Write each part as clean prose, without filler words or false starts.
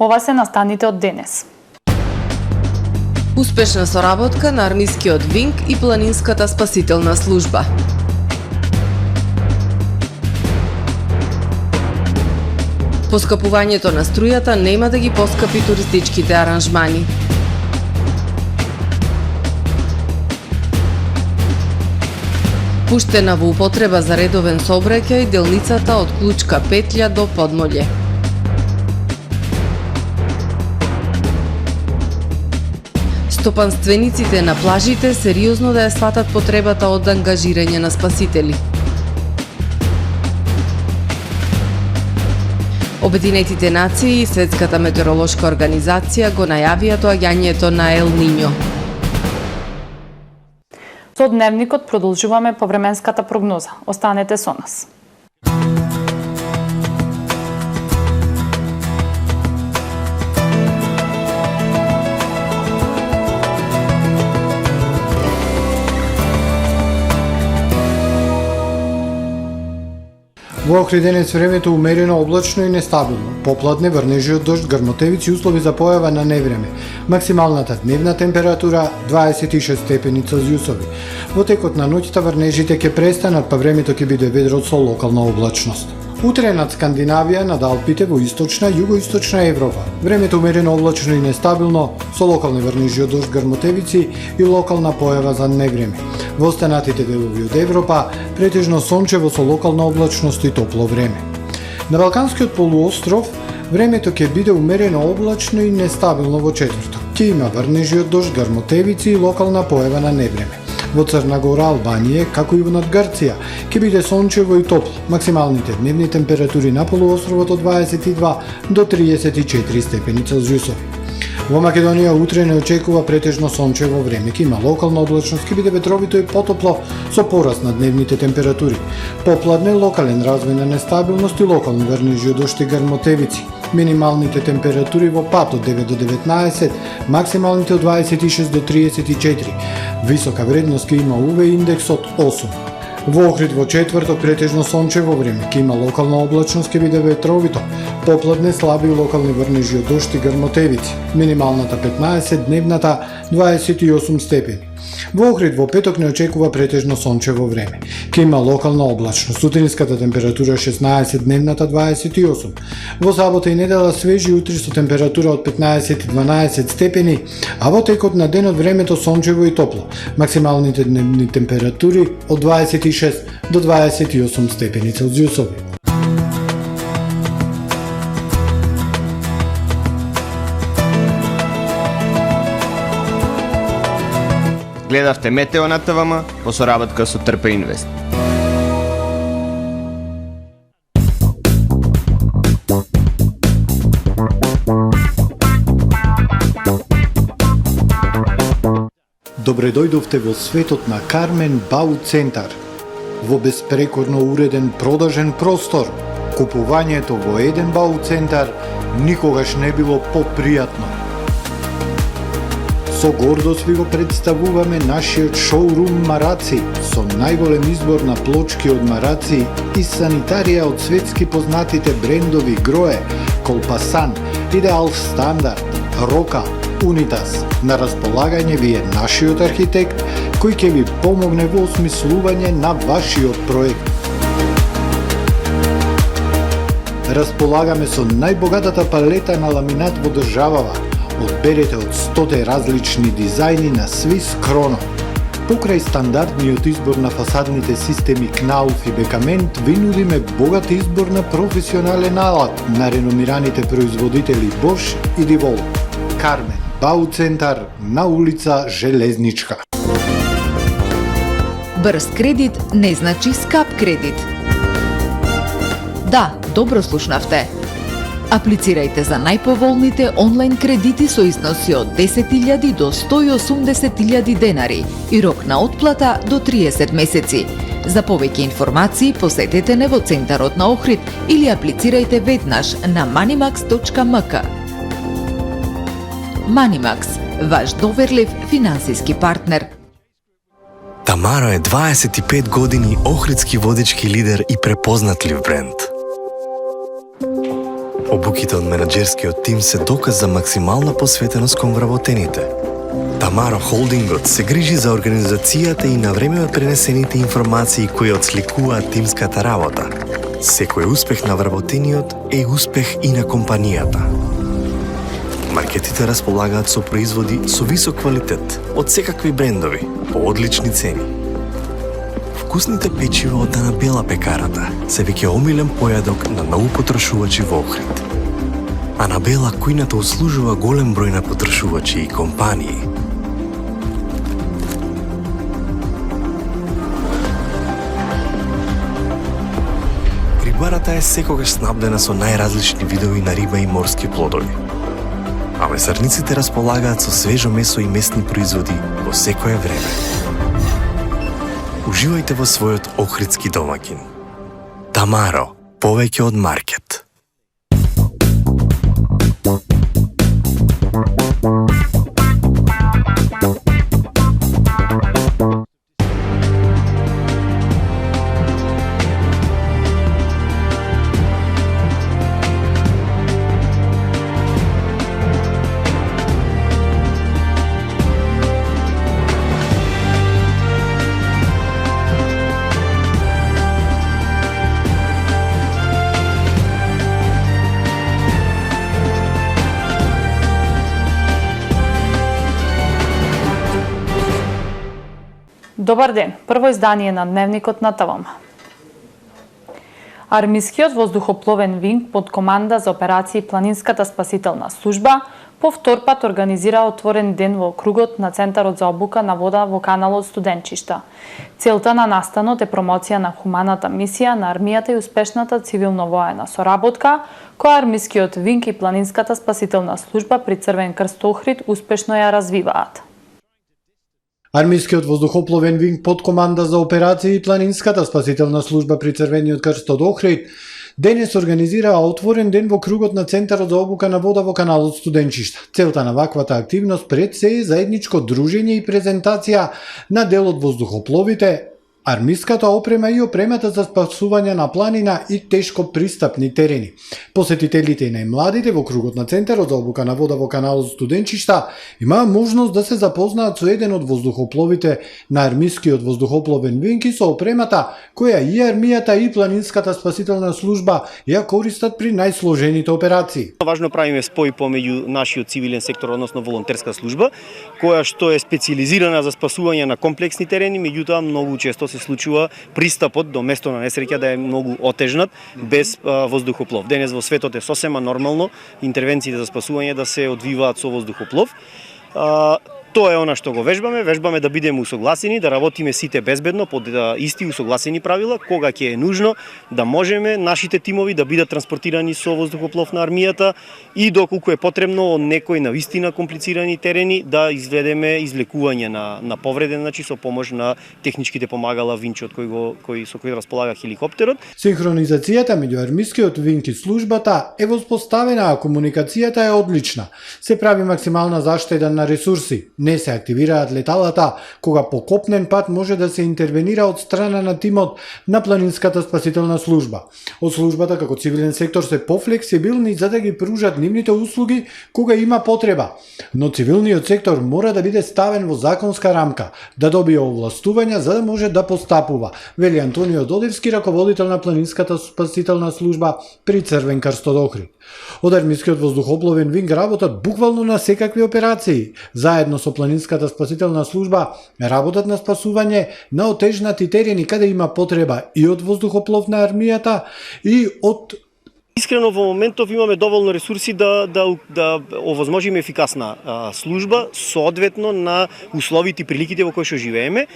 Ова се настаните од денес. Успешна соработка на армискиот ВИНК и планинската спасителна служба. Поскапувањето на струјата нема да ги поскапи туристичките аранжмани. Пуштена во употреба за редовен сообраќај делницата од Клучка петлја до Подмолје. Стопанствениците на плажите сериозно да ја сватат потребата од ангажирање на спасители. Обединетите нации и Светската метеоролошка организација го најавија доаѓањето на Ел Нињо. Со дневникот продолжуваме по временската прогноза. Останете со нас. Во Охрид денес времето умерено облачно и нестабилно. Попладне врнежи од дожд, грмотевици и услови за појава на невреме. Максималната дневна температура 26 степени Целзиусови. Во текот на ноќта врнежите ќе престанат, па времето ќе биде ведро со локална облачност. Утре над Скандинавија, над Алпите во источна и југоисточна Европа. Времето умерено облачно и нестабилно, со локални врнежи од дожд, грмотевици и локална појава за невреме. Во останатите делови од Европа, претежно сончево со локална облачност и топло време. На Балканскиот полуостров, времето ќе биде умерено облачно и нестабилно во четврток. Ќе има врнежи од дожд, грмотевици и локална појава на невреме. Во Црна Гора, Албанија, како и во над Грција, ќе биде сончево и топло. Максималните дневни температури на полуостровот од 22 до 34 степени Целзиусови. Во Македонија утре не очекува претежно сончево време, ќе има локална облачност, ќе биде ветровито и потопло со пораст на дневните температури. Попладне локален развој на нестабилност и локални врнежи од дожд и грмотевици. Минималните температури во пат од 9 до 19, максималните од 26 до 34. Висока вредност ќе има УВ индекс од 8. Во Охрид во четврток претежно сончево време, ќе има локална облачност, ќе биде ветровито. Попладне слаби локални врнежи од дожд и грмотевици. Минималната 15, дневната 28 степени. Во Охрид во петок не очекува претежно сончево време. Ќе има локална облачност. Сутринската температура 16, дневната 28. Во сабота и недела свежи утри со температура од 15 и 12 степени, а во текот на денот времето сончево и топло. Максималните дневни температури од 26 до 28 степени Целзиусови. Гледавте Метео на ТВМ по соработка со Трпе Инвест. Добре дојдовте во светот на Кармен Бау Центар. Во беспрекорно уреден продажен простор, купувањето во еден Бау Центар никогаш не било попријатно. Со гордост ви го представуваме нашиот шоурум Мараци, со најголем избор на плочки од Мараци и санитарија од светски познатите брендови Грое, Колпасан, Идеал Стандард, Рока, Унитас. На располагање ви е нашиот архитект, кој ќе ви помогне во осмислување на вашиот проект. Располагаме со најбогатата палета на ламинат во државава. Одберете од 100 различни дизајни на Swiss Chrono. Покрај стандардниот избор на фасадните системи Knauf и Бекамент, ви нудиме богат избор на професионален алат на реномираните производители Bosch и Divol. Кармен Бау Центар на улица Железничка. Брз кредит не значи скап кредит. Да, добро слушнавте. Аплицирајте за најповолните онлайн кредити со износи од 10.000 до 180.000 денари и рок на отплата до 30 месеци. За повеќе информации посетете не во Центарот на Охрид или аплицирајте веднаш на manimax.mk. Manimax, ваш доверлив финансиски партнер. Тамаро е 25 години охридски водички лидер и препознатлив бренд. Обуките од менаџерскиот тим се доказ за максимална посветеност кон вработените. Тамаро Холдингот се грижи за организацијата и на време пренесените информации кои отсликуваат тимската работа. Секој успех на вработениот е успех и на компанијата. Маркетите располагаат со производи со висок квалитет од секакви брендови по одлични цени. Вкусните печива од Анабела пекарата се веќе омилен појадок на многу потрошувачи во Охрид. Анабела кујната услужува голем број на потрошувачи и компании. Рибарата е секогаш снабдена со најразлични видови на риба и морски плодови. А месарниците располагаат со свежо месо и месни производи во секое време. Уживајте во својот охридски домаќин. Тамаро, повеќе од маркет. Добар ден, прво издание на Дневникот на ТВМ. Армискиот воздухопловен винг под команда за операции Планинската спасителна служба по втор пат организира отворен ден во округот на Центарот за обука на вода во каналот Студенчишта. Целта на настанот е промоција на хуманата мисија на армијата и успешната цивилно-воена соработка, која Армискиот винг и Планинската спасителна служба при Црвен крст Охрид успешно ја развиваат. Армискиот воздухопловен винг под команда за операции и Планинската спасителна служба при Црвениот крст од Охрид денес организираа отворен ден во кругот на Центарот за обука на вода во каналот Студенчишта. Целта на ваквата активност пред се е заедничко дружење и презентација на дел од воздухопловите, армиската опрема и опремата за спасување на планина и тешко пристапни терени. Посетителите и најмладите во кругот на Центарот за обука на вода во каналот Студенчишта имаа можност да се запознаат со еден од воздухопловите на армискиот воздухопловен винг и со опремата која и армијата и Планинската спасителна служба ја користат при најсложените операции. Важно правиме спој помеѓу нашиот цивилен сектор, односно волонтерска служба, која што е специјализирана за спасување на комплексни терени, меѓутоа многу често се случува пристапот до место на несреќа да е многу отежнат без воздухоплов. Денес во светот е сосема нормално интервенциите за спасување да се одвиваат со воздухоплов. Тоа е она што го вежбаме да бидеме усогласени, да работиме сите безбедно под исти усогласени правила, кога ќе е нужно да можеме нашите тимови да бидат транспортирани со воздухоплов на армијата и доколку е потребно од некои навистина комплицирани терени да изведеме извлекување на повреден, значи со помош на техничките помагала, винчот со кој располага хеликоптерот. Синхронизацијата меѓу армискиот винг и службата е воспоставена, а комуникацијата е одлична. Се прави максимална заштеда на ресурси. Не се активираат леталата, кога по копнен пат може да се интервенира од страна на тимот на Планинската спасителна служба. Од службата како цивилен сектор се пофлексибилни за да ги пружат нивните услуги кога има потреба. Но цивилниот сектор мора да биде ставен во законска рамка, да добие овластувања за да може да постапува, вели Антонио Додевски, раководител на Планинската спасителна служба при Црвен крст од Охрид. Од армискиот воздухопловен винг работат буквално на секакви операции. Заедно со Планинската спасителна служба работат на спасување на отежнати терени каде има потреба и од воздухоплов на армијата и од Искрено во моментов имаме доволно ресурси да овозможиме ефикасна служба соодветно на условите и приликите во кои што живееме,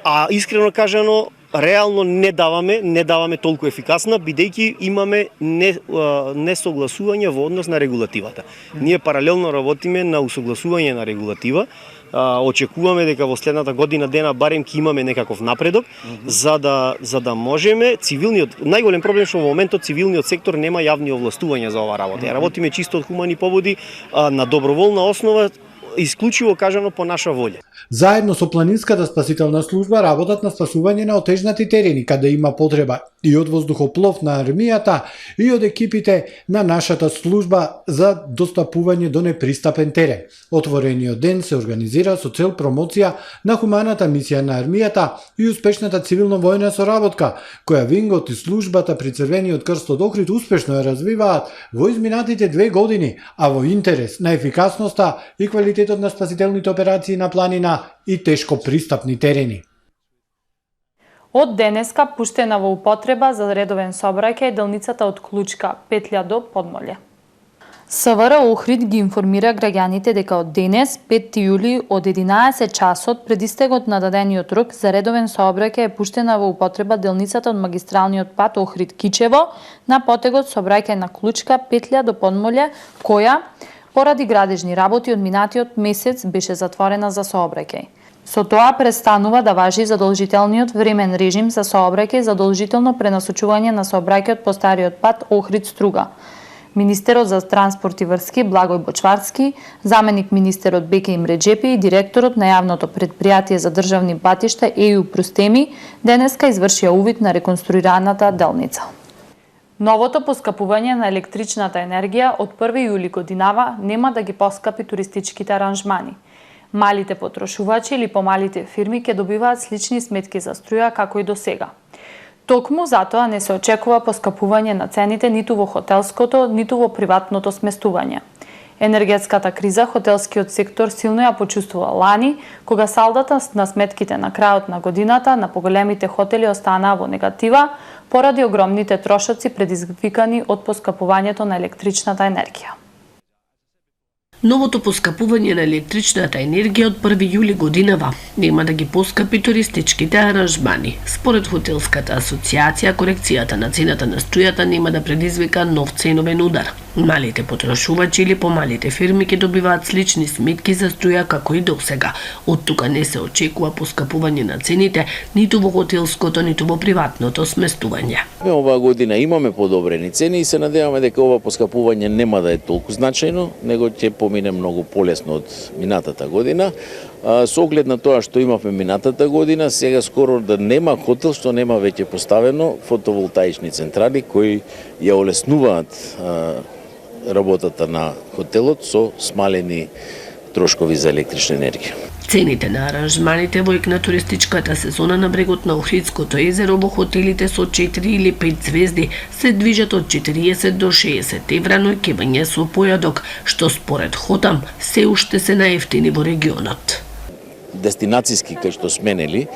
а искрено кажано реално не даваме толку ефикасна, бидејќи имаме несогласување во однос на регулативата. Ние паралелно работиме на усогласување на регулатива. Очекуваме дека во следната година дена барем ќе имаме некаков напредок за да можеме цивилниот најголем проблем што во моментот цивилниот сектор нема јавни овластувања за ова работа. Работиме чисто од хумани поводи на доброволна основа исклучиво кажано по наша волја. Заедно со планинската спасителна служба работат на спасување на отежнати терени, каде има потреба и од воздухоплов на армијата и од екипите на нашата служба за достапување до непристапен терен. Отворениот ден се организира со цел промоција на хуманата мисија на армијата и успешната цивилно-војна соработка, која Вингот и службата при Црвениот крст од Охрид успешно ја развиваат во изминатите 2 години, а во интерес на ефикасноста и квалитетот на спасителните операции на планина и тешко пристапни терени. Од денеска пуштена во употреба за редовен сообраќај делницата од Клучка петлја до Подмоле. СВР Охрид ги информира граѓаните дека од денес, 5 јули, од 11 часот пред истекот на дадениот рок за редовен сообраќај е пуштена во употреба делницата од магистралниот пат Охрид-Кичево на потегот сообраќај на Клучка петлја до Подмоле, која поради градежни работи од минатиот месец беше затворена за сообраќај. Со тоа престанува да важи задолжителниот времен режим за сообраќај, задолжително пренасочување на сообраќајот по стариот пат Охрид-Струга. Министерот за транспорт и врски Благој Бочварски, заменик министерот Беке Имреджепи и директорот на јавното претпријатие за државни патишта ЕУ Простеми денеска извршија увид на реконструираната делница. Новото поскапување на електричната енергија од 1 јули годинава нема да ги поскапи туристичките аранжмани. Малите потрошувачи или помалите фирми ќе добиваат слични сметки за струја како и до сега. Токму затоа не се очекува поскапување на цените ниту во хотелското, ниту во приватното сместување. Енергетската криза хотелскиот сектор силно ја почувствува лани, кога салдата на сметките на крајот на годината на поголемите хотели останаа во негатива поради огромните трошоци предизвикани од поскапувањето на електричната енергија. Новото поскапување на електричната енергија од 1 јули годинава нема да ги поскапи туристичките аранжмани. Според Хотелската асоциација, корекцијата на цената на струјата нема да предизвика нов ценовен удар. Малите потрошувачи или помалите фирми ќе добиваат слични сметки за струја како и досега. Од тука не се очекува поскапување на цените ниту во хотелското, ниту во приватното сместување. Оваа година имаме подобрени цени и се надеваме дека ова поскапување нема да е толку значајно, него ќе помине многу полесно од минатата година. Со оглед на тоа што имавме минатата година, сега скоро да нема хотел што нема веќе поставено фотоволтаични централи кои ја олеснуваат работата на хотелот со смалени трошкови за електрична енергија. Цените на аранжманите во ек на туристичката сезона на брегот на Охридското езеро во хотелите со 4 или 5 звезди се движат од 40 до 60 евра ноќевање со појадок, што според Хотам се уште се наевтини во регионот. Дестинацијски кај што сменели,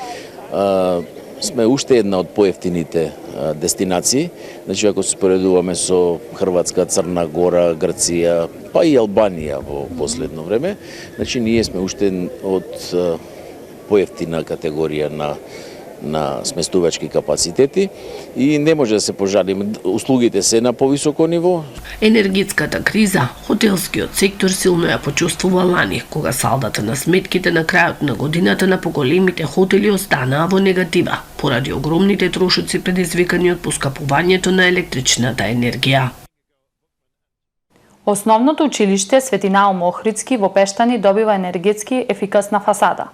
сме уште една од поевтините дестинации. Значи, ако се споредуваме со Хрватска, Црна Гора, Грција, па и Албанија во последно време, значи ние сме уште од поевтина категорија на сместувачки капацитети и не може да се пожалиме. Услугите се на повисоко ниво. Енергетската криза, хотелскиот сектор силно ја почувствува лани, кога салдата на сметките на крајот на годината на поголемите хотели останаа во негатива, поради огромните трошоци предизвикани од поскапувањето на електричната енергија. Основното училиште Свети Наум Охридски во Пештани добива енергетски ефикасна фасада.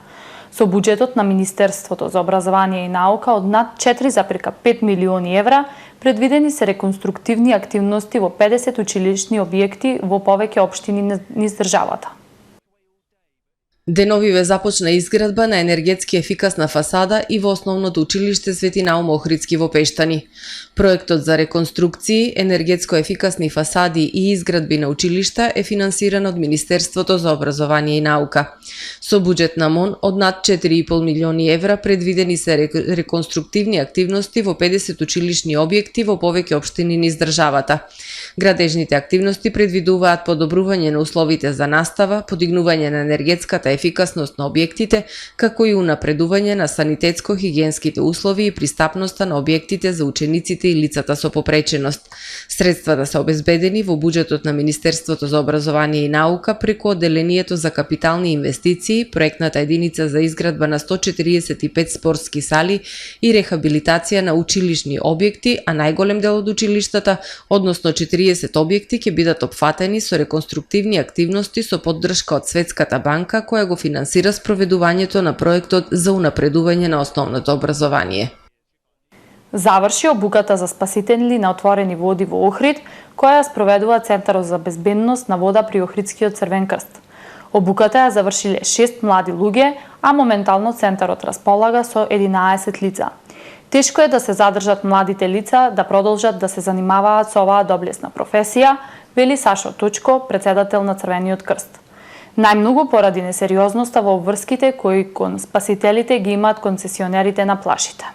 Со буџетот на Министерството за образование и наука од над 4,5 милиони евра, предвидени се реконструктивни активности во 50 училишни објекти во повеќе општини низ државата. Деновиве започна изградба на енергетски ефикасна фасада и во основното училиште Свети Наум Охридски во Пештани. Проектот за реконструкции, енергетско ефикасни фасади и изградби на училишта е финансиран од Министерството за образование и наука. Со буџет на МОН од над 4,5 милиони евра предвидени се реконструктивни активности во 50 училишни објекти во повеќе општини низ државата. Градежните активности предвидуваат подобрување на условите за настава, подигнување на енергетската ефикасност на објектите, како и унапредување на санитетско-хигиенските услови и пристапноста на објектите за учениците и лицата со попреченост. Средствата се обезбедени во буџетот на Министерството за образование и наука преку одделението за капитални инвестиции, проектната единица за изградба на 145 спортски сали и рехабилитација на училишни објекти, а најголем дел од училиштата, односно 40 објекти, ќе бидат опфатени со реконструктивни активности со поддршка од Светската банка, која го финансира спроведувањето на проектот за унапредување на основното образование. Заврши обуката за спасители на отворени води во Охрид, која ја спроведува Центарот за безбедност на вода при Охридскиот Црвен крст. Обуката ја завршиле 6 млади луѓе, а моментално Центарот располага со 11 лица. Тешко е да се задржат младите лица да продолжат да се занимаваат со оваа доблесна професија, вели Сашо Точко, председател на Црвениот крст. Најмногу поради несериозноста во обврските кои кон спасителите ги имаат концесионерите на плажите.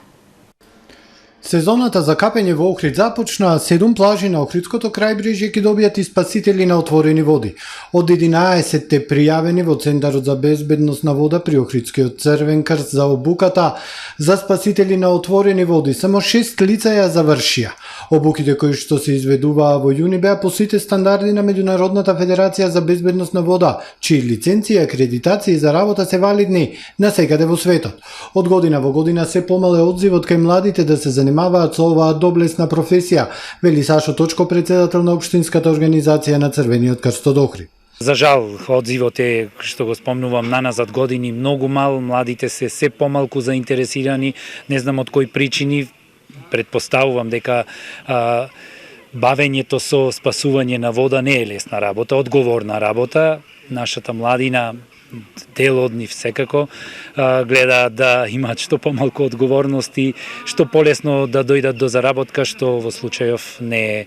Сезоната за капење во Охрид започна, 7 плажи на Охридското крајбрежје ќе добијат и спасители на отворени води. Од 11-те пријавени во Центарот за безбедност на вода при Охридскиот Црвен крст за обуката за спасители на отворени води, само 6 лица ја завршија. Обуките кои што се изведуваа во јуни беа по сите стандарди на Меѓународната федерација за безбедност на вода, чии лиценци и акредитации за работа се валидни насекаде во светот. Од година во година се помал е одзивот кај младите да се занимаваат со оваа доблесна професија, вели Сашо Точко, председател на Општинската организација на Црвениот крст од Охрид. За жал, одзивот е, што го спомнувам, наназад години многу мал, младите се помалку заинтересирани, не знам од кои причини. Предпоставувам дека бавењето со спасување на вода не е лесна работа, одговорна работа. Нашата младина, дел од нив секако, гледа да имаат што помалку одговорности, што полесно да дојдат до заработка, што во случајов не е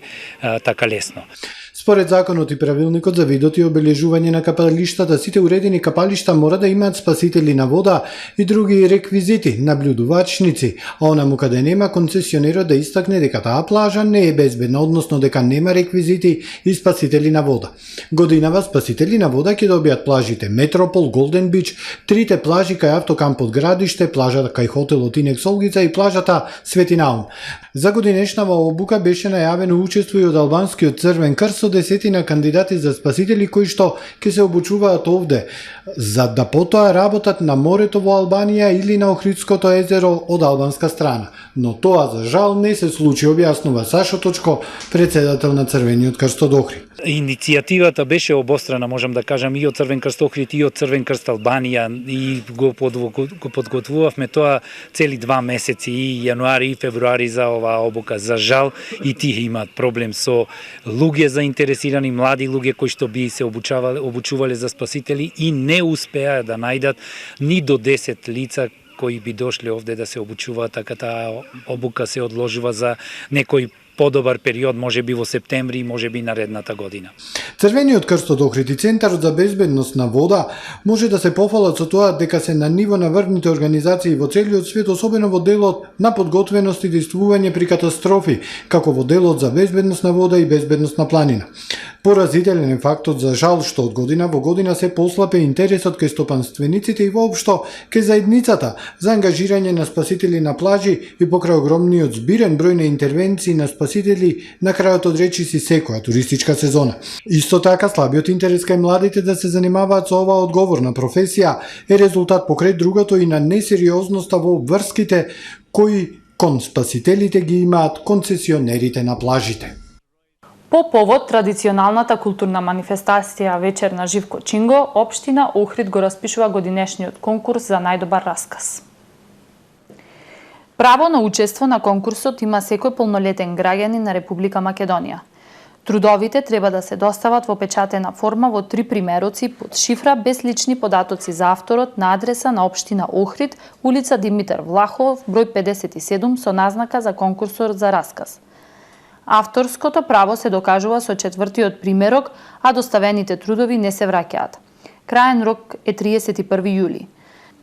така лесно. Според законот и правилникот за видот и обележување на капалиштата, сите уредени капалишта мора да имаат спасители на вода и други реквизити, наблюдувачници, а онаму каде нема, концесионерот да истакне дека таа плажа не е безбедна, односно дека нема реквизити и спасители на вода. Годинава спасители на вода ќе добијат плажите Метропол, Голден Бич, трите плажи кај автокампот Градиште, плажата кај хотелот Инекс Олгица и плажата Свети Наум. За годинешнава обука беше најавено учество и од Албанскиот Црвен крст со десетина кандидати за спасители кои што ќе се обучуваат овде, за да потоа работат на морето во Албанија или на Охридското езеро од албанска страна. Но тоа за жал не се случи, објаснува Сашо Точко, председател на Црвениот крст од Охрид. Иницијативата беше обострана, можам да кажам, и од Црвен крст Охрид и од Црвен крст Албанија, и го подготвувавме тоа цели 2 месеци, и јануари и февруари за оваа обука. За жал и тие имаат проблем со луѓе заинтересирани, млади луѓе кои што би се обучувале за спасители и не успеа да најдат ни до 10 лица кои би дошле овде да се обучуваат, така таа обука се одложува за некој подобар период, може би во септември, може би наредната година. Црвениот крст од Охрид и Центарот за безбедност на вода може да се пофалат со тоа дека се на ниво на врвните организации во целиот свет, особено во делот на подготвеност и действување при катастрофи, како во делот за безбедност на вода и безбедност на планина. Поразителен е фактот за жал што од година во година се послапе интересот кај стопанствениците и воопшто кај заедницата за ангажирање на спасители на плажи и покрај огромниот збирен број на интервенции на спасители на крајот од речиси секоја туристичка сезона. Исто така, слабиот интерес кај младите да се занимаваат со оваа одговорна професија е резултат покрај другото и на несериозноста во врските кои кон спасителите ги имаат концесионерите на плажите. По повод традиционалната културна манифестација Вечер на Живко Чинго, Општина Охрид го распишува годинешниот конкурс за најдобар расказ. Право на учество на конкурсот има секој полнолетен граѓанин на Република Македонија. Трудовите треба да се достават во печатена форма во 3 примероци под шифра без лични податоци за авторот на адреса на Општина Охрид, улица Димитар Влахов, број 57 со назнака за конкурсот за расказ. Авторското право се докажува со 4-тиот примерок, а доставените трудови не се враќаат. Краен рок е 31 јули.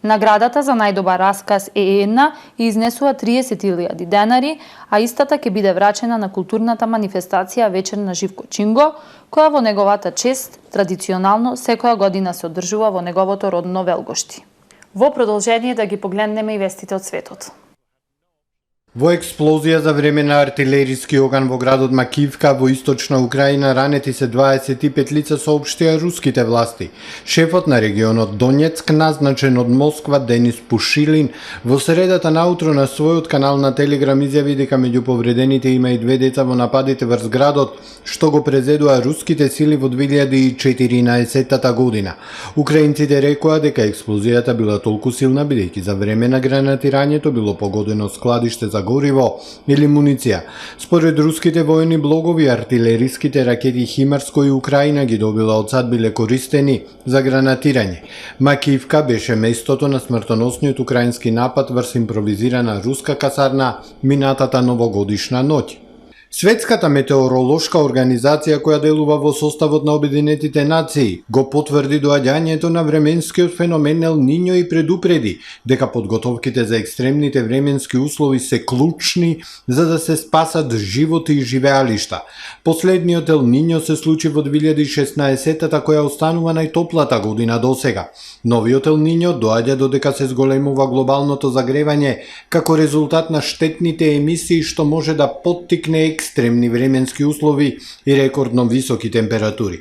Наградата за најдобар расказ е една и изнесува 30.000 денари, а истата ќе биде врачена на културната манифестација Вечер на Живко Чинго, која во неговата чест традиционално секоја година се одржува во неговото родно Велгошти. Во продолжение да ги погледнеме и вестите од светот. Во експлозија за време на артилериски оган во градот Макиевка во источна Украина ранети се 25 лица, соопштија руските власти. Шефот на регионот Донецк, назначен од Москва, Денис Пушилин, во средата наутро на својот канал на Телеграм изјави дека меѓу повредените има и 2 деца во нападите врз градот, што го презедуа руските сили во 2014 година. Украинците рекоа дека експлозијата била толку силна бидејќи за време на гранатирањето било погодено складиште за гориво или муниција. Според руските војни блогови, артилериските ракети Химарс кои Украина ги добила од САД биле користени за гранатирање. Макиевка беше местото на смртоносниот украински напад врз импровизирана руска касарна минатата новогодишна ноќ. Светската метеоролошка организација која делува во составот на Обединетите нации го потврди доаѓањето на временскиот феномен Ел Нињо и предупреди дека подготовките за екстремните временски услови се клучни за да се спасат животи и живеалишта. Последниот Ел Нињо се случи во 2016-та која останува најтоплата година досега. Новиот Ел Нињо доаѓа додека се зголемува глобалното загревање како резултат на штетните емисии што може да поттикне екстремни временски услови и рекордно високи температури.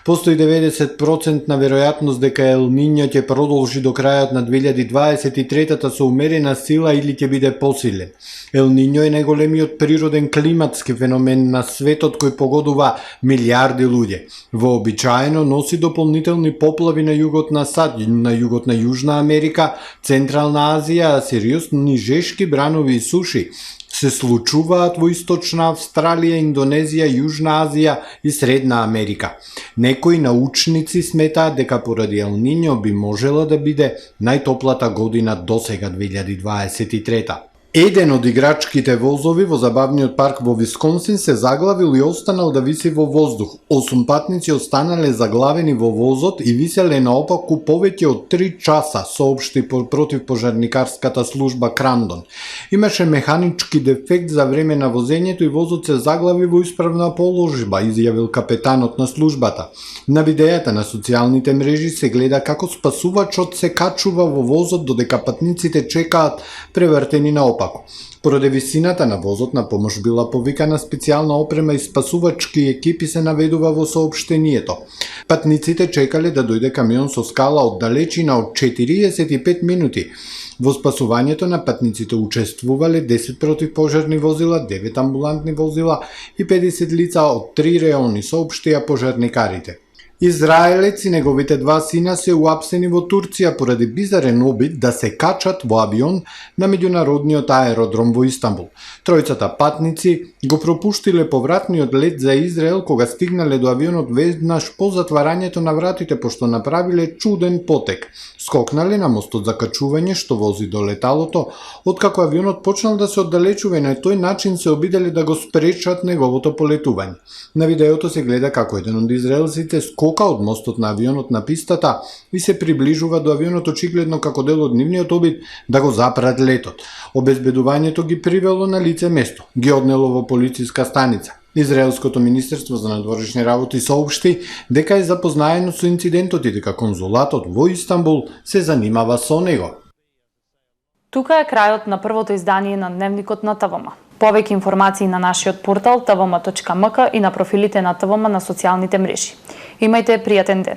Постои 90% на веројатност дека Ел Нињо ќе продолжи до крајот на 2023-та со умерена сила или ќе биде посилен. Ел Нињо е најголемиот природен климатски феномен на светот кој погодува милиарди луѓе. Вообичаено носи дополнителни поплави на југот на САД, на југот на Јужна Америка, Централна Азија, а сериозни жешки бранови и суши се случуваат во Источна Австралија, Индонезија, Јужна Азија и Средна Америка. Некои научници сметаат дека поради Ел Нињо би можела да биде најтоплата година досега 2023. Еден од играчките возови во забавниот парк во Висконсин се заглавил и останал да виси во воздух. 8 патници останале заглавени во возот и виселе наопаку повеќе од 3 часа, соопшти противпожарникарската служба Крамдон. Имаше механички дефект за време на возењето и возот се заглави во исправна положба, изјавил капетанот на службата. На видејата на социјалните мрежи се гледа како спасувачот се качува во возот додека патниците чекаат превртени наопаку. Поради висината на возот на помош била повикана специјална опрема и спасувачки екипи, се наведува во соопштението. Патниците чекале да дојде камион со скала од далечина од 45 минути. Во спасувањето на патниците учествувале 10 противпожарни возила, 9 амбулантни возила и 50 лица од 3 реони, соопштија пожарникарите. Израелец и неговите 2 сина се уапсени во Турција поради бизарен обид да се качат во авион на меѓународниот аеродром во Истанбул. Тројцата патници го пропуштиле повратниот лет за Израел кога стигнале до авионот веднаш по затварањето на вратите, пошто направиле чуден потек. Скокнале на мостот за качување што вози до леталото, откако авионот почнал да се оддалечува и на тој начин се обиделе да го спречат неговото полетување. На видеото се гледа како еден од израелците скока од мостот на авионот на пистата и се приближува до авионот очигледно како дел од нивниот обид да го запрат летот. Обезбедувањето ги привело на лице место, ги однело во полициска станица. Израелското министерство за надворешни работи соопшти дека е запознаено со инцидентот и дека конзулатот во Истанбул се занимава со него. Тука е крајот на првото издание на Дневникот на ТВМ. Повеќе информации на нашиот портал tvm.mk и на профилите на ТВМ на социјалните мрежи. Имајте пријатен ден.